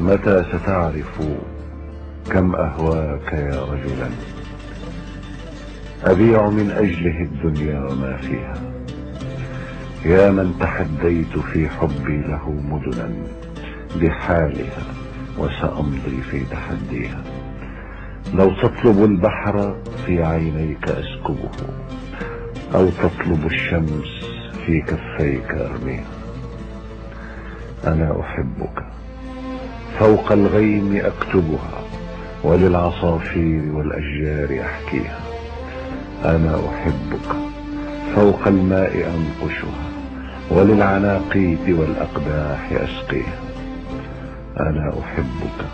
متى ستعرف كم أهواك يا رجلا؟ أبيع من أجله الدنيا وما فيها. يا من تحديت في حبي له مدنا بحالها، وسأمضي في تحديها. لو تطلب البحر في عينيك أسكبه، أو تطلب الشمس في كفيك أرميها. أنا أحبك فوق الغيم أكتبها، وللعصافير والأشجار أحكيها. أنا أحبك فوق الماء أنقشها، وللعناقيد والأقداح أسقيها. أنا أحبك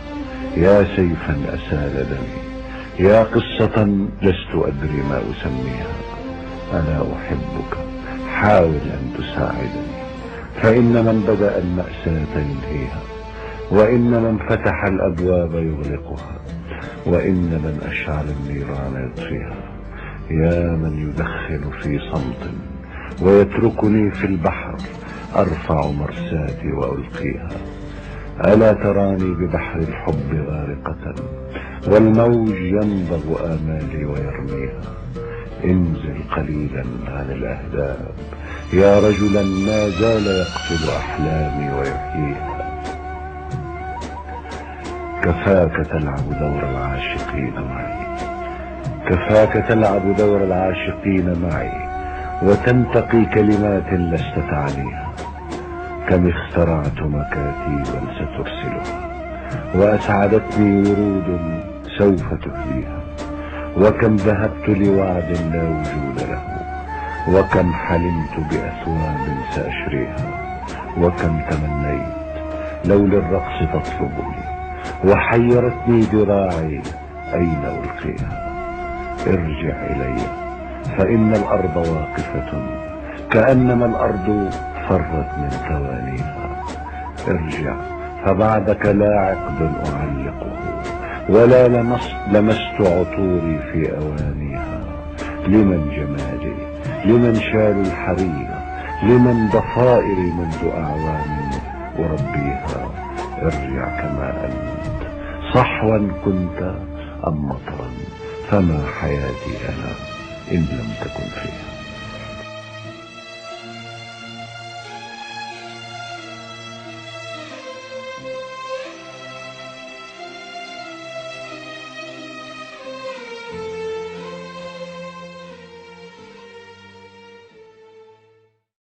يا سيفا أسال دمي، يا قصة لست أدري ما أسميها. أنا أحبك حاول أن تساعدني، فإن من بدأ المأساة ينهيها، وإن من فتح الأبواب يغلقها، وإن من أشعل النيران يطفيها. يا من يدخن في صمت ويتركني في البحر أرفع مرساتي وألقيها. ألا تراني ببحر الحب غارقة، والموج ينبض آمالي ويرميها. انزل قليلا عن الأهداب يا رجلا ما زال يقتل أحلامي ويحييها. كفاك تلعب دور العاشقين معي، كفاك تلعب دور العاشقين معي، وتنتقي كلمات لست تعنيها. كم اخترعت مكاتيبا سترسلها، وأسعدتني ورود سوف تهديها. وكم ذهبت لوعد لا وجود له، وكم حلمت بأثواب سأشريها. وكم تمنيت لو للرقص تطلبني، وحيرتني ذراعي أين ألقيها. ارجع إلي فإن الأرض واقفة، كأنما الأرض فرت من ثوانيها. ارجع فبعدك لا عقد أعلقه، ولا لمست عطوري في أوانيها. لمن جمالي، لمن شال الحرير، لمن ضفائري منذ أعوام أربيها. ارجع كما أنت، صحوا كنت أم مطرا، فما حياتي أنا إن لم تكن فيها.